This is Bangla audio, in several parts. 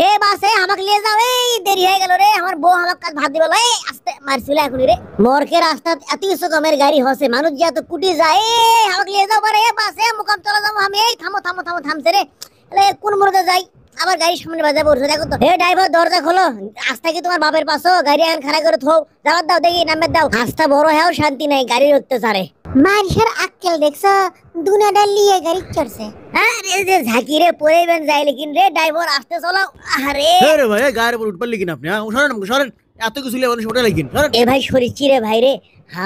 এ বাসে আমাকে নিয়ে যাও, এই দেরি হয়ে গেল রে, আমার বউ আমাকে কাল ভাত দিবে, এই আস্তে মারছিল এখন রে, মরকে রাস্তা এত কিছু কমের গাড়ি হসে, মানুষ যত কুটি যায়, এই আমাকে নিয়ে যাও পারে, এ বাসে মুকাম চলে যাবো আমি, এই থামো থামো থামো, থামছে রে, কোন মোড়ে যাই, আবার গাড়ির সামনে বাজে পড়ছে, দেখো তো, হে ড্রাইভার দরজা খোলো, রাস্তা কি তোমার বাপের পাশো, গাড়ি এখন খাড়া করে থো, যাবার দাও দেখি, নামের দাও, রাস্তা বড় হ্যাঁ শান্তি নাই, গাড়ির অত্যাচারে মানুষের আক্কেল দেখছো, দুনাডা লিয়ে গাড়ি চড়ছে, আরে যে ঝাঁকি রে পড়েবেন যাই, লেকিন রে ড্রাইভার আসতে চলাও, আরে আরে ভাই গায়ের উপর উঠবার লিখিন আপনি, সরেন আমাকে সরেন, এত কিছু লিয়ে মানুষ ওটা লিখিন সরেন। এ ভাই সরিছি রে ভাই রে,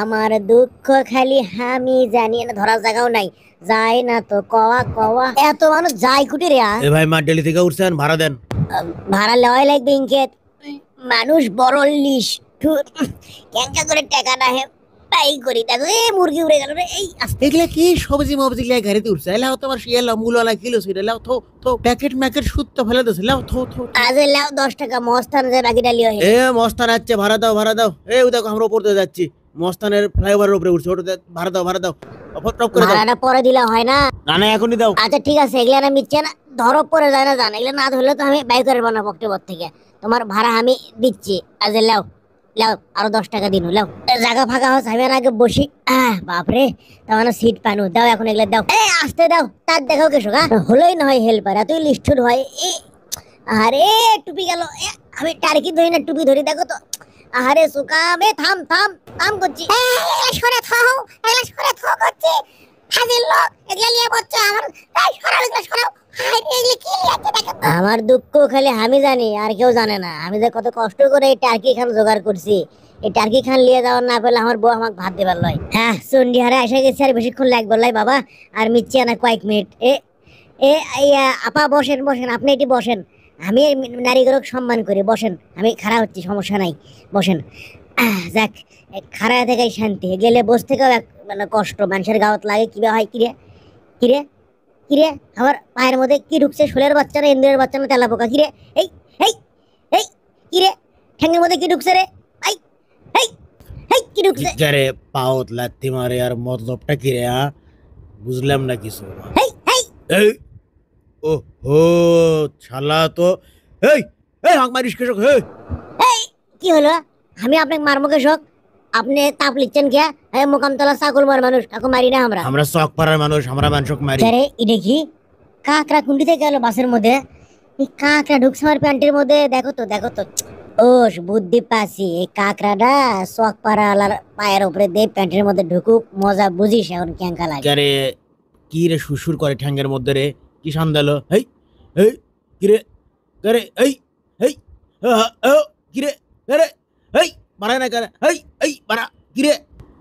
আমার দুঃখ খালি আমি জানি না, ধরার জায়গাও নাই, যায় না তো কওয়া কওয়া, এত মানুষ যায় কুটি রে, এ ভাই মাড্ডালি থেকে উঠছেন, ভাড়া দেন। ভাড়া লয় লাগবে ইনকেত, মানুষ বড় লিস ক্যাঙ্কা করে টাকা না হে তাই করি, দেখো এ মুরগি উড়ে গেল রে, এই এগুলা কি সবজি মবজি লিয়ে গাড়িতে উঠছে, এলাও তোমার শিয়ালা মুলালা কিলো ছিল, লাও থো থো প্যাকেট ম্যাকেট সুত্ত ফেলে দিছে, লাও থো থো। আজ লাও 10 টাকা মস্তান যে বাকিটা লিও হে, এ মস্তান আছে, ভাড়া দাও ভাড়া দাও, এই দেখো আমরা উপর দিয়ে যাচ্ছি, মস্তানের ফ্লাইওভারের উপরে উঠছে, ওটা ভাড়া দাও ভাড়া দাও, টপ করে দাও। ভাড়াটা পরে দিলে হয় না? না না এখনই দাও। আচ্ছা ঠিক আছে, এগুলা না মিচ্ছে না, ধরো পরে যায় না, জান এগুলা না ধরলে তো আমি বাই করে বানাবো অক্টোবর থেকে, তোমার ভাড়া আমি দিচ্ছি, আজ লাও লাও আরো 10 টাকা দিন, লাও জায়গা ফাঁকা হোক আমি আগে বসি, বাপরে তোমার সিট পানু দাও, এখন এগুলা দাও, এ আসতে দাও, তার দেখাও কেসো গা, হলোই না হয় হেল্পার, এতই লিস্টুর হয়, আরে টুপি গেল, আমি টার্কি ধরি না টুপি ধরি, দেখো তো, আরে সুকাম, এ থাম থাম থাম করছি, সরে থাও, এগুলা সরে থাও করছি, হাজির লোক এগুলা নিয়ে বলছে আমার, এই সরাও এগুলা সরাও, এগুলা কি আছে দেখো। আমার দুঃখ খালি আমি জানি, আর কেউ জানে না, আমি যে কত কষ্ট করে এই টার্কি খান জোগাড় করছি, এই টার্কি খান নিয়ে যাওয়ার না পেলে আমার বউ আমাকে ভাত দিবার লয়, হ্যাঁ চন্ডিহারে এসে গেছে, আর বেশিক্ষণ লাগবে লাই বাবা, আর মিচ্ছি না কয়েক মিনিট, এ এ আপা বসেন বসেন, আপনি এটি বসেন, আমি নারীগুলোকে সম্মান করি, বসেন, আমি খাড়া হচ্ছি, সমস্যা নাই, বসেন, যাক খাড়া থেকে শান্তি, গেলে বস থেকেও মানে কষ্ট, মানুষের গাওয়াত লাগে, কিবা হয়, কিরে কিরে কিরে, আমার পায়ের মধ্যে কি ঢুকছে, শোলের বাচ্চা না ইন্দ্রের বাচ্চা না তেলা পোকা, কিরে এই এই এই কিরে, ঠ্যাঙ্গের মধ্যে কি ঢুকছে রে, এই এই এই কি ঢুকছে, রে পাওত লাত্তি মারে, আর মতলবটা কি রে, বুঝলাম না কিছু। এই এই এই ও হো শালা তো, এই এই হাঁক মারিস কেসক, হে এই কি হলো, আমি আপনাকে মারবো কেসক, আপনি তাপ লিচ্ছেন কে, মোকামতলা চাকুল মার মানুষ, কাকু মারি না আমরা, আমরা চক পাড়ার মানুষ, আমরা মানুষক মারি। আরে এটা কি কাকড়া কুন্ডি থেকে গেল বাসের মধ্যে, এই কাকড়া ঢুকছে আমার প্যান্টের মধ্যে, দেখো তো দেখো তো, ও বুদ্ধি পাচ্ছি, এই কাকড়াটা শখ পাড়ালার পায়ের উপরে দিয়ে প্যান্টের মধ্যে ঢুকুক, মজা বুঝিস এখন কেঙ্কা লাগে, আরে কি রে সুসুর করে ঠ্যাঙ্গের মধ্যে রে, কি সান্দালো, হেই এই কি রে, আরে এই এই কি রে, আরে এই বাড়ায় না করে, এই এই বাড়া কি রে,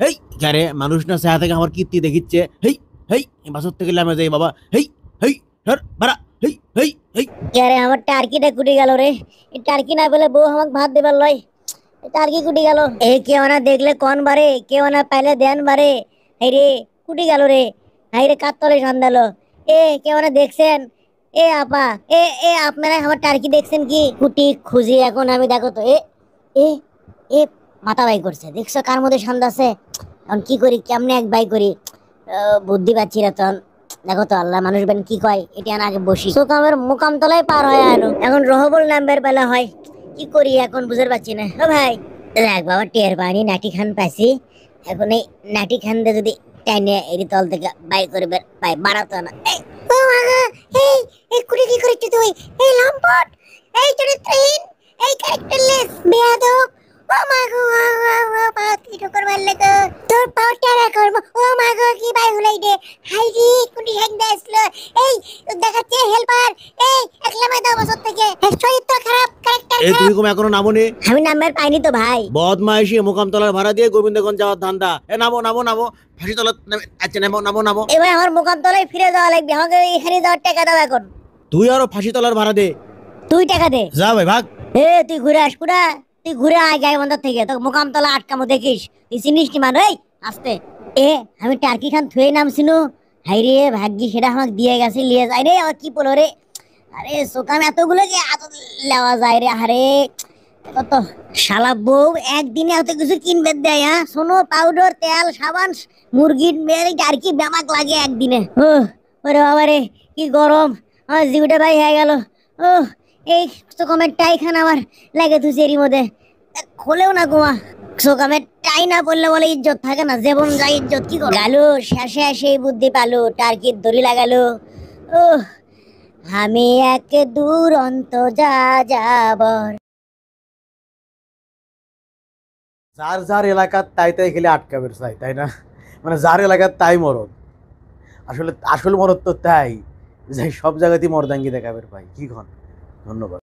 এই আরে মানুষ না চেহারা থেকে আমার কীর্তি দেখিচ্ছে, হেই হেই বাসর থেকে লামে যাই বাবা, হেই হেই ধর বাড়া, হেই হেই হেই। আরে আমার টার্কিটা কুটি গেল রে, এই টার্কি না পেলে বউ আমাকে ভাত দেবার লয়, টার্কি কুটি গেল, এ কেউ না দেখলে কোন বারে, কেউ না পাইলে দেন বারে, হাই রে কুটি গেল রে, হাই রে কাতলে সন্ধালো, এ কেউ না দেখছেন, এ আপা, এ এ আপনারা আমার টার্কি দেখছেন কি, কুটি খুঁজি এখন আমি, দেখো তো, এ এ এ মাথা বাই করছে, দেখছো কার মধ্যে সন্ধ্যা আছে, এখন কি করি, কেমনে এক বাই করি, বুদ্ধি পাচ্ছি না তখন, দেখো তো আল্লাহ মানুষ বেন কি কয়, এটি আগে বসি সুকামের মুকাম তলায় পার হয় আনো, এখন রহবুল নাম্বার বেলা হয়, কি করি এখন বুঝতে পারছি না, ও ভাই দেখ বাবা টের পানি নাটি খান পাইছি, এখন এই নাটি খান দিয়ে যদি টাইনে এর তল থেকে বাই করবে পাই বাড়াতো না, এই ও আগা, এই কুড়ি কি করেছিস তুই, এই লম্পট, এই চরিত্রহীন, এই ক্যারেক্টারলেস বেয়াদব, ও মা গো পাত কি ঠোকর মারলে তো, তোর পাওয়ারটা রাখর, ও মা গো কি বাই হলাই দে, হাই রে কুড়ি হ্যাং দাসলো, এই দেখাচ্ছে হেল্পার, এই একলা মে দাও বছর থেকে, চরিত্র খারাপ, ক্যারেক্টার এই খারাপ, তুমি কম এখনো নামোনি, আমি নাম্বার পাইনি তো ভাই, বদমাইশি মোকামতলার ভাড়া দিয়ে গোবিন্দগঞ্জ যাওয়ার ধান্দা, এ নামো নামো নামো, ফাঁসি তলা, আচ্ছা নামো নামো নামো, এবার আমার মুকাম তলায় ফিরে যাওয়া লাগবে, আমাকে এখানে যাওয়ার টাকা দাও এখন, তুই আরো ফাঁসি তলার ভাড়া দে, তুই টাকা দে, যা ভাই ভাগ। এ তুই ঘুরে আস কুড়া, তুই ঘুরে আয় গায়ে বন্ধ থেকে, তোকে মুকাম তলা আটকামো দেখিস, তুই চিনিস নি মানুষ, এই আস্তে, এ আমি টার্কি খান থুয়ে নামছিনু, হাই রে ভাগ্যি সেটা আমাকে দিয়ে গেছে, লিয়ে যায় রে, আর কি বলো রে, আরে সোকাম এতগুলো কি এত লেওয়া যায় রে, আরে কত শালা বউ একদিনে এত কিছু কিনবে দেয়, হ্যাঁ শোনো পাউডার তেল সাবান মুরগির মেরে আর কি ব্যামাক লাগে একদিনে, ও ওরে বাবা রে কি গরম, আমার জিউটা ভাই হয়ে গেল, ও এই সোকামের টাই খান আমার লাগে তুই এরই মধ্যে খোলেও না গোমা। সোকামের টাই না পড়লে বলে ইজ্জত থাকে না, যেমন যাই ইজ্জত কি করে গালু শেষে সেই বুদ্ধি পালু টার্কির দড়ি লাগালো। ও আমি এক দুরন্ত যা যাবর। যার যার এলাকার তাই তাই খেলে আটকাবের চাই, তাই না? মানে যার এলাকার তাই মরদ। আসলে আসল মরদ তো তাই, যে সব জায়গাতেই মর্দাঙ্গি দেখাবের ভাই, কি খন। ধন্যবাদ।